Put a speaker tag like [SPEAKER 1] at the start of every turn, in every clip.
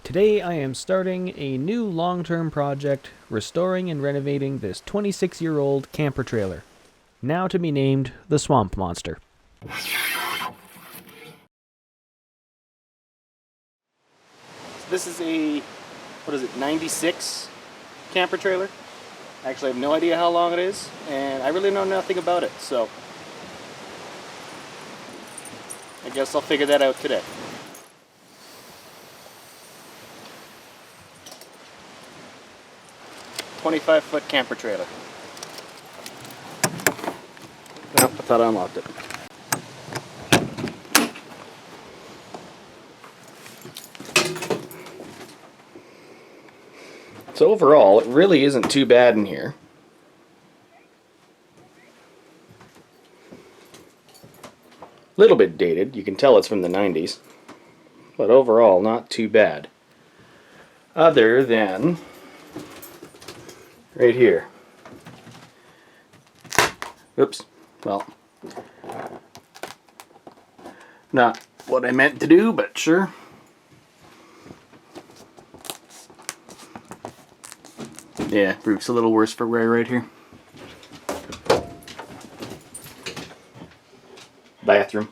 [SPEAKER 1] Today I am starting a new long-term project, restoring and renovating this 26-year-old camper trailer, now to be named the Swamp Monster. This is a, 96 camper trailer. Actually, I have no idea how long it is, and I really know nothing about it, so I guess I'll figure that out today. $25-foot camper trailer. Oh, I thought I unlocked it. So overall, it really isn't too bad in here. A little bit dated, you can tell it's from the 90s. But overall, not too bad. Other than right here. Oops. Well, not what I meant to do, but sure. Yeah, roof's a little worse for wear right here. Bathroom.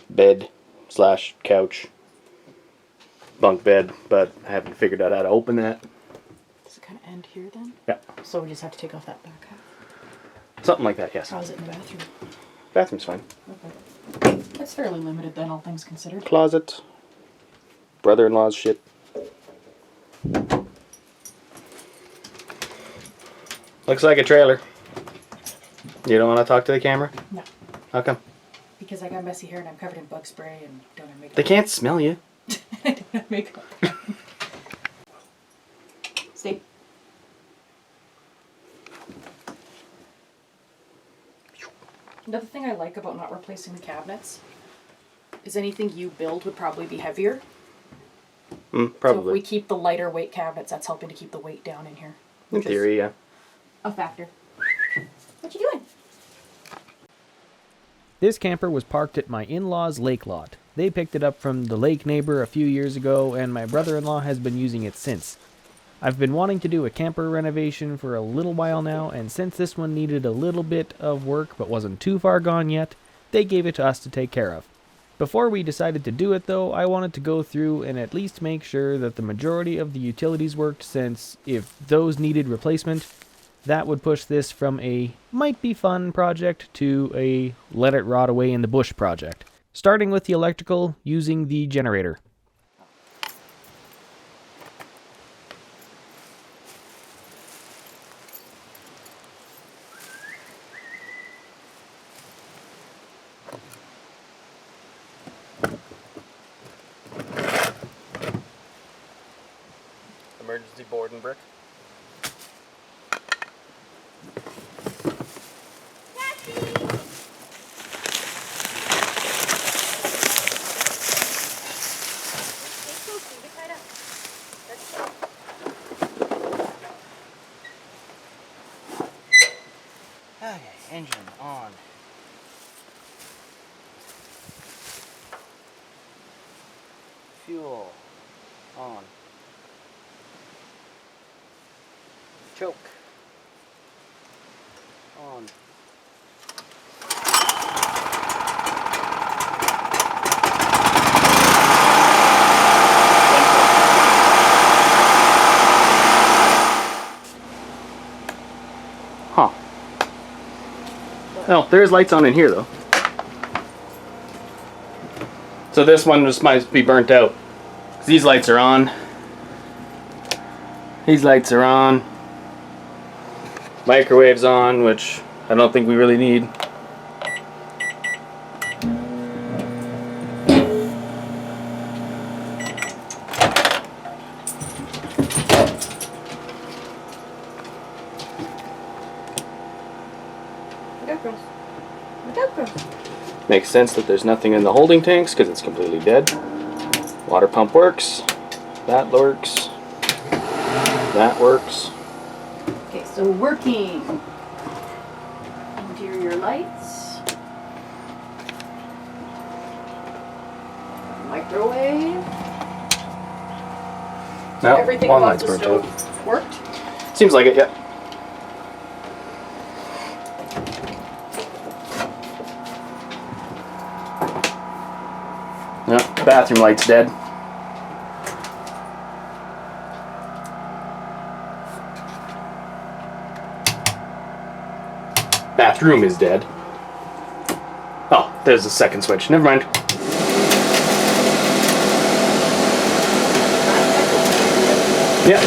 [SPEAKER 1] Bed slash couch. Bunk bed, but I haven't figured out how to open that.
[SPEAKER 2] Does it kind of end here then?
[SPEAKER 1] Yeah.
[SPEAKER 2] So we just have to take off that back half?
[SPEAKER 1] Something like that, yes.
[SPEAKER 2] How is it in the bathroom?
[SPEAKER 1] Bathroom's fine.
[SPEAKER 2] Okay. That's fairly limited then, all things considered.
[SPEAKER 1] Closet. Brother-in-law's shit. Looks like a trailer. You don't want to talk to the camera?
[SPEAKER 2] No.
[SPEAKER 1] How come?
[SPEAKER 2] Because I got messy hair and I'm covered in bug spray and don't have makeup.
[SPEAKER 1] They can't smell you.
[SPEAKER 2] I don't have makeup. Stay. Another thing I like about not replacing the cabinets is anything you build would probably be heavier.
[SPEAKER 1] Probably.
[SPEAKER 2] So if we keep the lighter weight cabinets, that's helping to keep the weight down in here.
[SPEAKER 1] In theory, yeah.
[SPEAKER 2] A factor. What you doing?
[SPEAKER 1] This camper was parked at my in-laws' lake lot. They picked it up from the lake neighbor a few years ago, and my brother-in-law has been using it since. I've been wanting to do a camper renovation for a little while now, and since this one needed a little bit of work but wasn't too far gone yet, they gave it to us to take care of. Before we decided to do it though, I wanted to go through and at least make sure that the majority of the utilities worked, since if those needed replacement, that would push this from a might be fun project to a let it rot away in the bush project. Starting with the electrical, using the generator. Emergency board and brick. Okay, engine on. Fuel on. Choke on. Huh. Oh, there's lights on in here though. So this one just might be burnt out. 'Cause these lights are on. These lights are on. Microwave's on, which I don't think we really need. Makes sense that there's nothing in the holding tanks because it's completely dead. Water pump works. That works. That works.
[SPEAKER 2] Okay, so working. Interior lights. Throw away.
[SPEAKER 3] No,
[SPEAKER 2] Everything
[SPEAKER 3] one
[SPEAKER 2] above
[SPEAKER 3] light's
[SPEAKER 2] the
[SPEAKER 3] burnt
[SPEAKER 2] stove
[SPEAKER 3] out.
[SPEAKER 2] worked?
[SPEAKER 3] Seems like it, yeah. No, bathroom light's dead. Bathroom is dead. Oh, there's the second switch. Never mind. Yeah.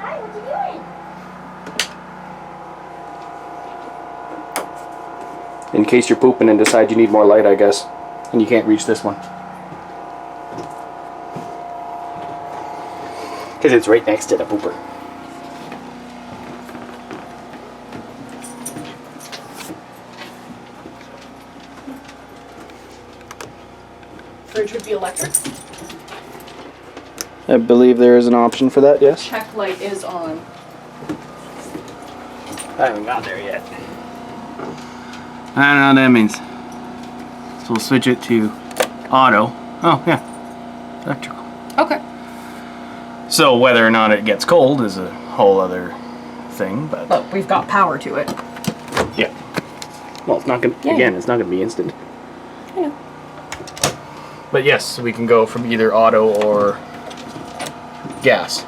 [SPEAKER 4] Hi, what you doing?
[SPEAKER 3] In case you're pooping and decide you need more light, I guess. And you can't reach this one. Because it's right next to the pooper.
[SPEAKER 2] Fridge would be electric.
[SPEAKER 3] I believe there is an option for that, yes?
[SPEAKER 2] Check light is on.
[SPEAKER 3] I haven't got there yet. I don't know what that means. So we'll switch it to auto. Oh, yeah. Electrical.
[SPEAKER 2] Okay.
[SPEAKER 3] So whether or not it gets cold is a whole other thing, but...
[SPEAKER 2] But we've got power to it.
[SPEAKER 3] Yeah. Well, it's not gonna...
[SPEAKER 2] Yeah.
[SPEAKER 3] Again, it's not gonna be instant.
[SPEAKER 2] I know.
[SPEAKER 3] But yes, we can go from either auto or gas.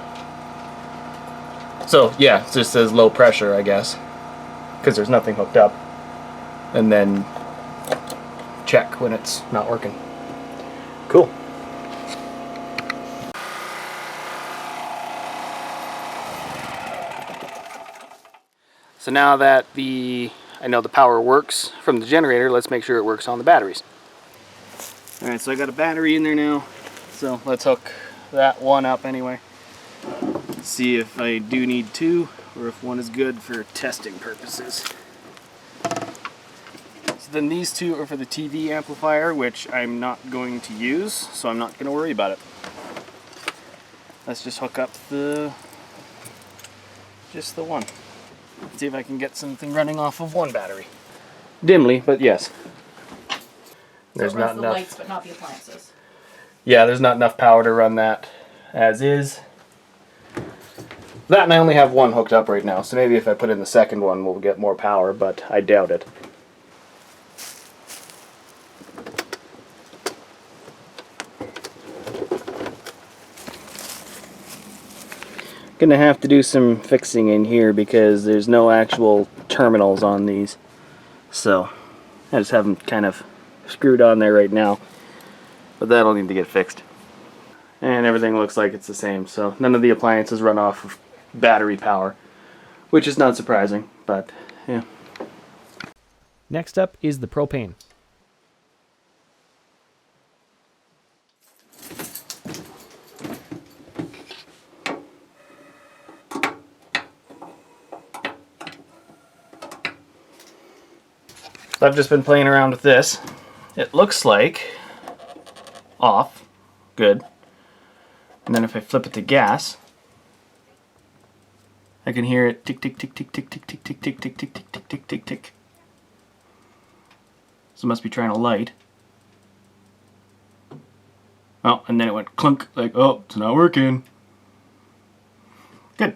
[SPEAKER 3] So, yeah, it just says low pressure, I guess. Because there's nothing hooked up. And then check when it's not working. Cool. So now that I know the power works from the generator, let's make sure it works on the batteries. Alright, so I got a battery in there now. So let's hook that one up anyway. See if I do need two or if one is good for testing purposes. So then these two are for the TV amplifier, which I'm not going to use, so I'm not going to worry about it. Let's just hook up just the one. See if I can get something running off of one battery. Dimly, but yes. There's
[SPEAKER 2] So it
[SPEAKER 3] not
[SPEAKER 2] runs the
[SPEAKER 3] enough.
[SPEAKER 2] lights, but not the appliances.
[SPEAKER 3] Yeah, there's not enough power to run that as is. That and I only have one hooked up right now, so maybe if I put in the second one we'll get more power, but I doubt it. Gonna have to do some fixing in here because there's no actual terminals on these. So I just have them kind of screwed on there right now. But that'll need to get fixed. And everything looks like it's the same, so none of the appliances run off of battery power, which is not surprising, but yeah.
[SPEAKER 1] Next up is the propane.
[SPEAKER 3] So I've just been playing around with this. It looks like off, good. And then if I flip it to gas, I can hear it tick tick tick tick tick tick tick tick tick tick tick tick tick tick tick tick. So it must be trying to light. Oh, and then it went clunk, like, oh, it's not working. Good.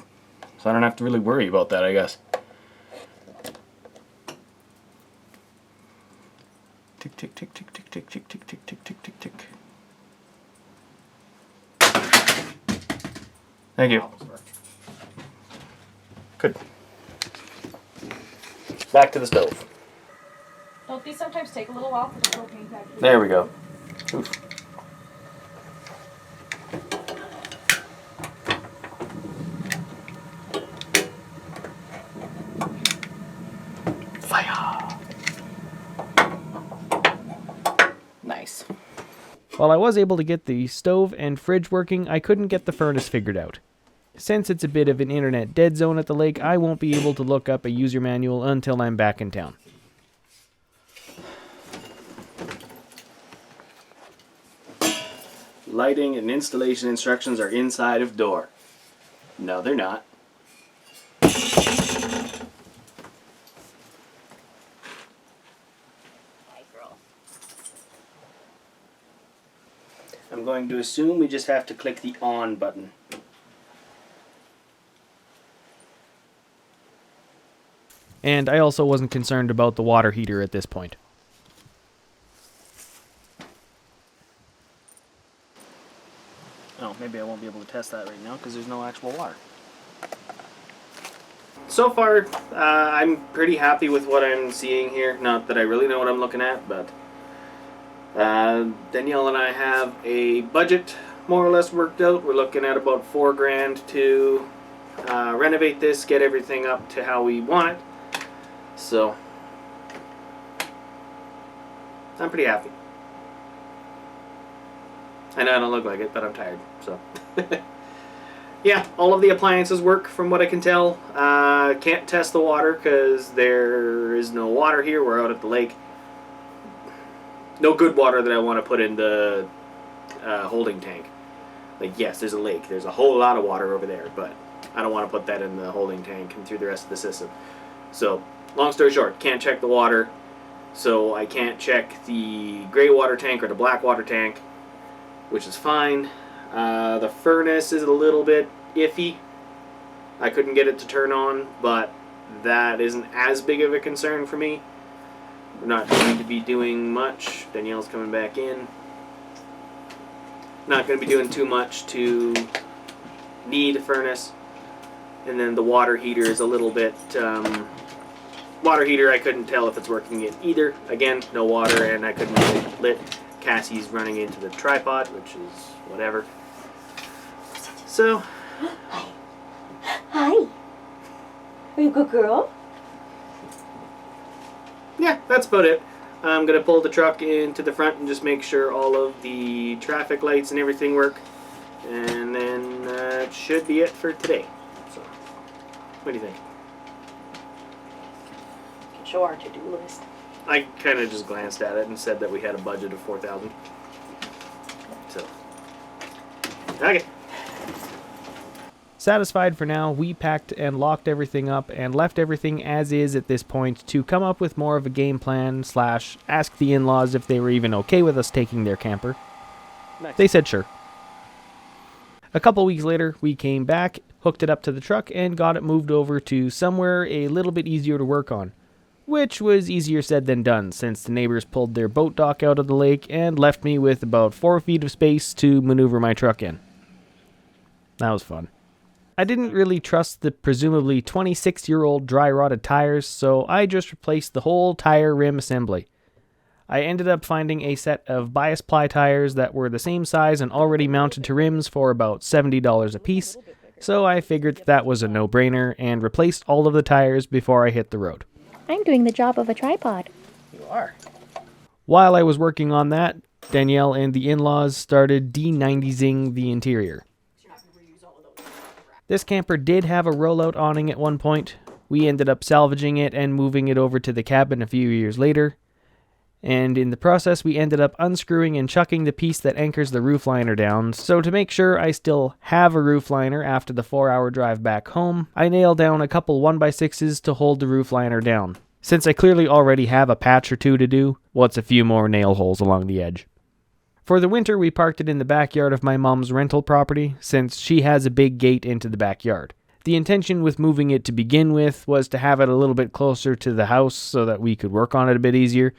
[SPEAKER 3] So I don't have to really worry about that, I guess. Tick tick tick tick tick tick tick tick tick tick tick tick tick. Thank you. Good. Back to the stove.
[SPEAKER 2] Don't these sometimes take a little while for the propane to actually...
[SPEAKER 3] There we go. Oof. Fire.
[SPEAKER 2] Nice.
[SPEAKER 1] While I was able to get the stove and fridge working, I couldn't get the furnace figured out. Since it's a bit of an internet dead zone at the lake, I won't be able to look up a user manual until I'm back in town.
[SPEAKER 3] lighting and installation instructions are inside of door. No, they're not. I'm going to assume we just have to click the on button.
[SPEAKER 1] And I also wasn't concerned about the water heater at this point.
[SPEAKER 3] Oh, maybe I won't be able to test that right now because there's no actual water. So far, I'm pretty happy with what I'm seeing here. Not that I really know what I'm looking at, but Danielle and I have a budget more or less worked out. We're looking at about $4,000 to renovate this, get everything up to how we want it. So, I'm pretty happy. I know I don't look like it, but I'm tired, so. Yeah, all of the appliances work from what I can tell. Can't test the water because there is no water here. We're out at the lake. No good water that I want to put in the holding tank. Like, yes, there's a lake. There's a whole lot of water over there, but I don't want to put that in the holding tank and through the rest of the system. So, long story short, can't check the water. So I can't check the gray water tank or the black water tank, which is fine. The furnace is a little bit iffy. I couldn't get it to turn on, but that isn't as big of a concern for me. We're not going to be doing much. Danielle's coming back in. Not going to be doing too much to need a furnace. And then the water heater is a little bit... water heater, I couldn't tell if it's working yet either. Again, no water, and I couldn't get it lit. Cassie's running into the tripod, which is whatever. So...
[SPEAKER 4] Hi. Hi. Are you a good girl?
[SPEAKER 3] Yeah, that's about it. I'm going to pull the truck into the front and just make sure all of the traffic lights and everything work. And then it should be it for today. So, what do you think?
[SPEAKER 4] You can show our to-do list.
[SPEAKER 3] I kind of just glanced at it and said that we had a budget of $4,000. So, okay.
[SPEAKER 1] Satisfied for now, we packed and locked everything up and left everything as is at this point to come up with more of a game plan / ask the in-laws if they were even okay with us taking their camper.
[SPEAKER 3] Nice.
[SPEAKER 1] They said sure. A couple weeks later, we came back, hooked it up to the truck, and got it moved over to somewhere a little bit easier to work on. Which was easier said than done, since the neighbors pulled their boat dock out of the lake and left me with about 4 feet of space to maneuver my truck in. That was fun. I didn't really trust the presumably 26-year-old dry-rotted tires, so I just replaced the whole tire rim assembly. I ended up finding a set of bias ply tires that were the same size and already mounted to rims for about $70 a piece, so I figured that was a no-brainer and replaced all of the tires before I hit the road.
[SPEAKER 5] I'm doing the job of a tripod.
[SPEAKER 3] You are.
[SPEAKER 1] While I was working on that, Danielle and the in-laws started de-90sing the interior. This camper did have a rollout awning at one point. We ended up salvaging it and moving it over to the cabin a few years later. And in the process, we ended up unscrewing and chucking the piece that anchors the roof liner down. So to make sure I still have a roof liner after the 4-hour drive back home, I nailed down a couple 1x6s to hold the roof liner down. Since I clearly already have a patch or two to do, what's a few more nail holes along the edge? For the winter, we parked it in the backyard of my mom's rental property, since she has a big gate into the backyard. The intention with moving it to begin with was to have it a little bit closer to the house so that we could work on it a bit easier,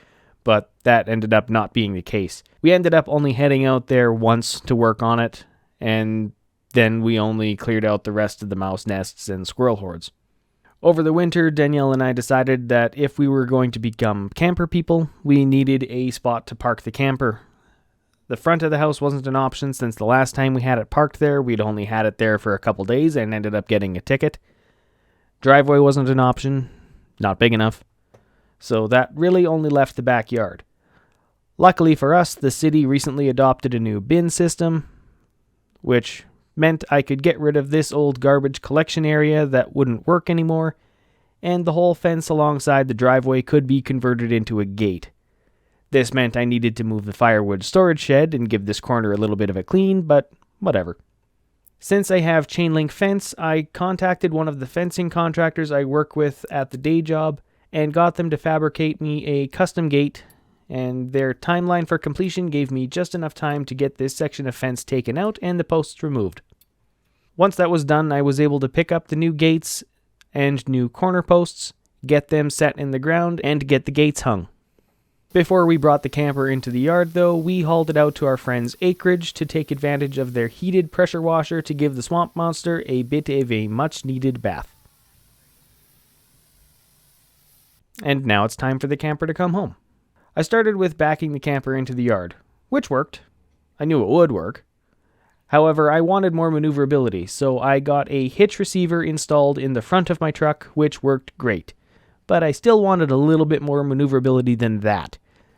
[SPEAKER 1] but that ended up not being the case. We ended up only heading out there once to work on it, and then we only cleared out the rest of the mouse nests and squirrel hordes. Over the winter, Danielle and I decided that if we were going to become camper people, we needed a spot to park the camper. The front of the house wasn't an option since the last time we had it parked there, we'd only had it there for a couple days and ended up getting a ticket. Driveway wasn't an option, not big enough, so that really only left the backyard. Luckily for us, the city recently adopted a new bin system, which meant I could get rid of this old garbage collection area that wouldn't work anymore, and the whole fence alongside the driveway could be converted into a gate. This meant I needed to move the firewood storage shed and give this corner a little bit of a clean, but whatever. Since I have chain link fence, I contacted one of the fencing contractors I work with at the day job and got them to fabricate me a custom gate, and their timeline for completion gave me just enough time to get this section of fence taken out and the posts removed. Once that was done, I was able to pick up the new gates and new corner posts, get them set in the ground, and get the gates hung. Before we brought the camper into the yard, though, we hauled it out to our friend's acreage to take advantage of their heated pressure washer to give the swamp monster a bit of a much-needed bath. And now it's time for the camper to come home. I started with backing the camper into the yard, which worked. I knew it would work. However, I wanted more maneuverability, so I got a hitch receiver installed in the front of my truck, which worked great. But I still wanted a little bit more maneuverability than that.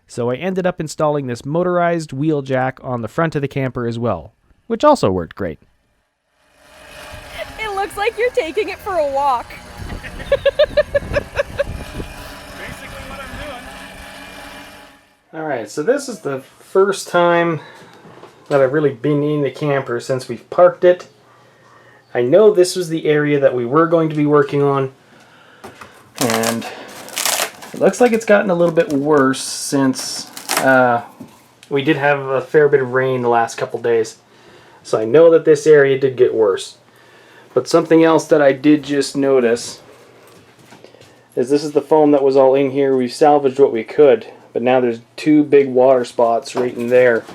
[SPEAKER 1] So I ended up installing this motorized wheel jack on the front of the camper as well, which also worked great.
[SPEAKER 6] It looks like you're taking it for a walk.
[SPEAKER 7] Basically what I'm doing.
[SPEAKER 3] Alright, so this is the first time that I've really been in the camper since we've parked it. I know this was the area that we were going to be working on, and it looks like it's gotten a little bit worse since we did have a fair bit of rain the last couple days. So I know that this area did get worse. But something else that I did just notice is this is the foam that was all in here. We salvaged what we could, but now there's two big water spots right in there.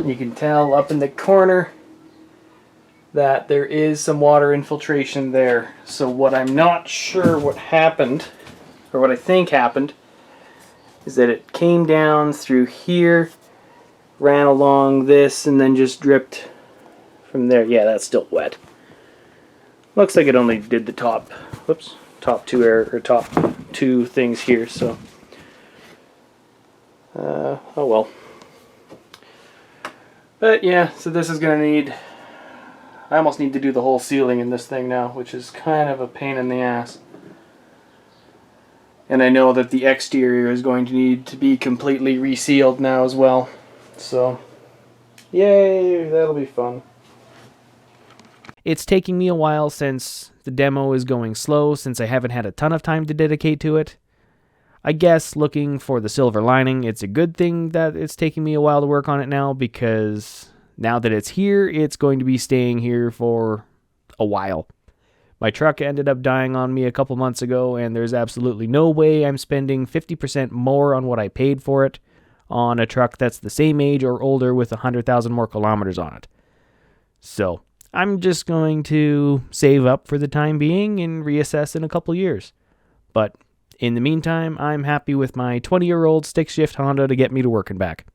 [SPEAKER 3] You can tell up in the corner that there is some water infiltration there. So what I'm not sure what happened, or what I think happened, is that it came down through here, ran along this, and then just dripped from there. Yeah, that's still wet. Looks like it only did the top, whoops, top two things here, so oh well. But yeah, so this is gonna need, I almost need to do the whole ceiling in this thing now, which is kind of a pain in the ass. And I know that the exterior is going to need to be completely resealed now as well. So, yay, that'll be fun.
[SPEAKER 1] It's taking me a while since the demo is going slow, since I haven't had a ton of time to dedicate to it. I guess looking for the silver lining, it's a good thing that it's taking me a while to work on it now, because now that it's here, it's going to be staying here for a while. My truck ended up dying on me a couple months ago, and there's absolutely no way I'm spending 50% more on what I paid for it on a truck that's the same age or older with 100,000 more kilometers on it. So I'm just going to save up for the time being and reassess in a couple years. But in the meantime, I'm happy with my 20-year-old stick-shift Honda to get me to work and back.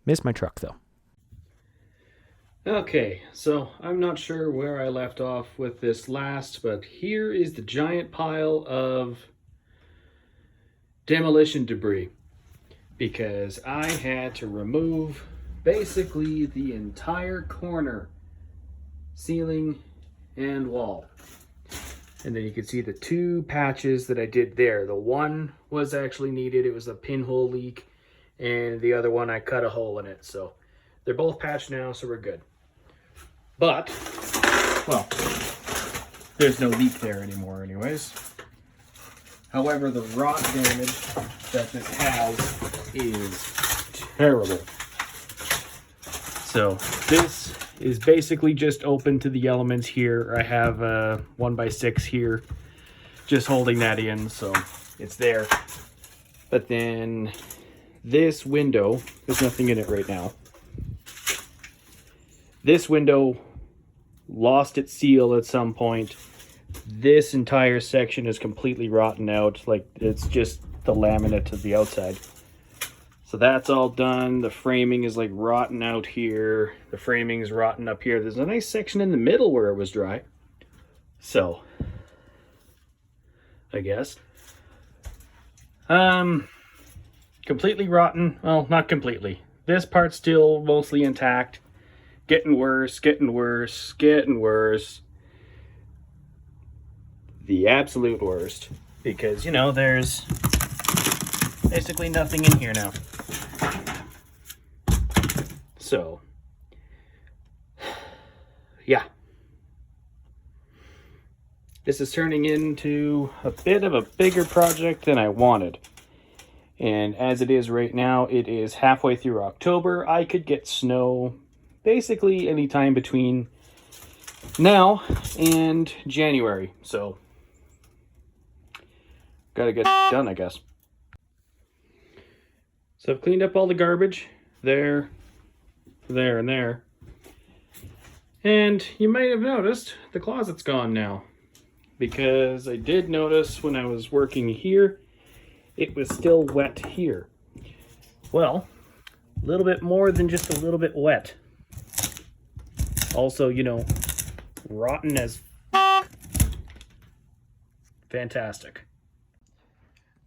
[SPEAKER 1] Miss my truck, though.
[SPEAKER 3] Okay, so I'm not sure where I left off with this last, but here is the giant pile of demolition debris, because I had to remove basically the entire corner, ceiling and wall. And then you can see the two patches that I did there. The one was actually needed, it was a pinhole leak, and the other one I cut a hole in it. So they're both patched now, so we're good. But, well, there's no leak there anymore anyways. However, the rot damage that this has is terrible. So this is basically just open to the elements here. I have a 1x6 here just holding that in, so it's there. But then this window, there's nothing in it right now. This window lost its seal at some point. This entire section is completely rotten out. Like, it's just the laminate to the outside. So that's all done. The framing is like rotten out here. The framing is rotten up here. There's a nice section in the middle where it was dry. So, I guess. Completely rotten. Well, not completely. This part's still mostly intact. Getting worse, getting worse, getting worse. The absolute worst. Because, you know, there's basically nothing in here now. So, yeah. This is turning into a bit of a bigger project than I wanted. And as it is right now, it is halfway through October. I could get snow basically anytime between now and January. So, gotta get it done, I guess. So I've cleaned up all the garbage there, there, and there. And you might have noticed the closet's gone now. Because I did notice when I was working here, it was still wet here. Well, a little bit more than just a little bit wet. Also, you know, rotten as fantastic.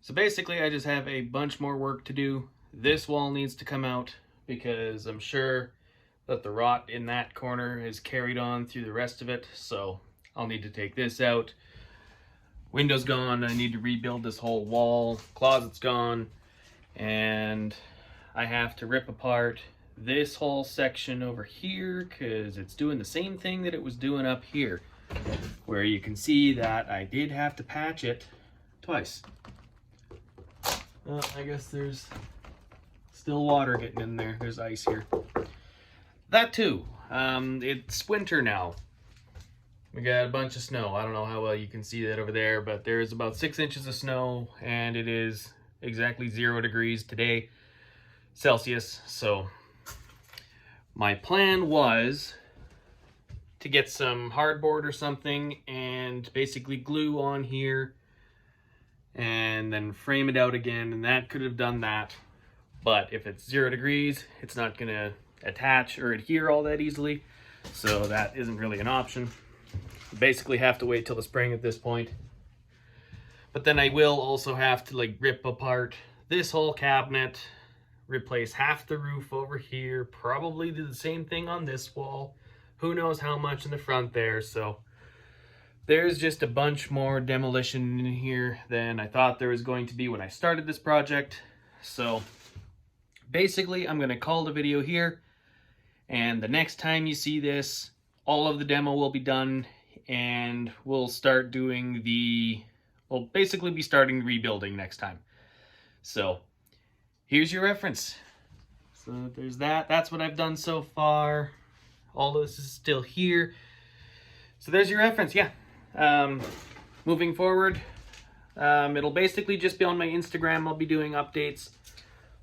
[SPEAKER 3] So basically, I just have a bunch more work to do. This wall needs to come out because I'm sure that the rot in that corner has carried on through the rest of it. So I'll need to take this out. Window's gone. I need to rebuild this whole wall. Closet's gone. And I have to rip apart this whole section over here because it's doing the same thing that it was doing up here, where you can see that I did have to patch it twice. I guess there's still water getting in there. There's ice here. That too. It's winter now. We got a bunch of snow. I don't know how well you can see that over there, but there's about 6 inches of snow, and it is exactly 0 degrees today, Celsius. So my plan was to get some hardboard or something and basically glue on here and then frame it out again, and that could have done that. But if it's 0 degrees, it's not gonna attach or adhere all that easily, so that isn't really an option. Basically have to wait till the spring at this point. But then I will also have to like rip apart this whole cabinet, replace half the roof over here, probably do the same thing on this wall. Who knows how much in the front there. So there's just a bunch more demolition in here than I thought there was going to be when I started this project. So basically I'm going to call the video here, and the next time you see this, all of the demo will be done, and we'll start doing we'll basically be starting rebuilding next time. So here's your reference. So there's that. That's what I've done so far. All this is still here. So there's your reference, yeah. Moving forward, it'll basically just be on my Instagram. I'll be doing updates,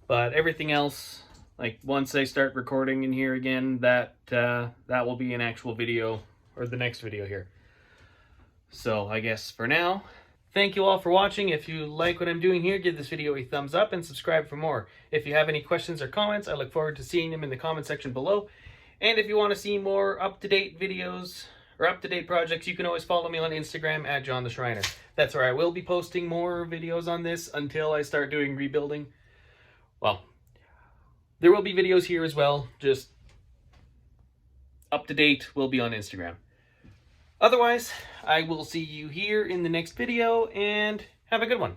[SPEAKER 3] but everything else, like once I start recording in here again, that will be an actual video, or the next video here. So I guess for now, thank you all for watching. If you like what I'm doing here, give this video a thumbs up and subscribe for more. If you have any questions or comments, I look forward to seeing them in the comment section below. And if you want to see more up-to-date videos or up-to-date projects, you can always follow me on Instagram at John the Schreiner. That's where I will be posting more videos on this until I start doing rebuilding. Well, there will be videos here as well, just up-to-date will be on Instagram. Otherwise, I will see you here in the next video, and have a good one.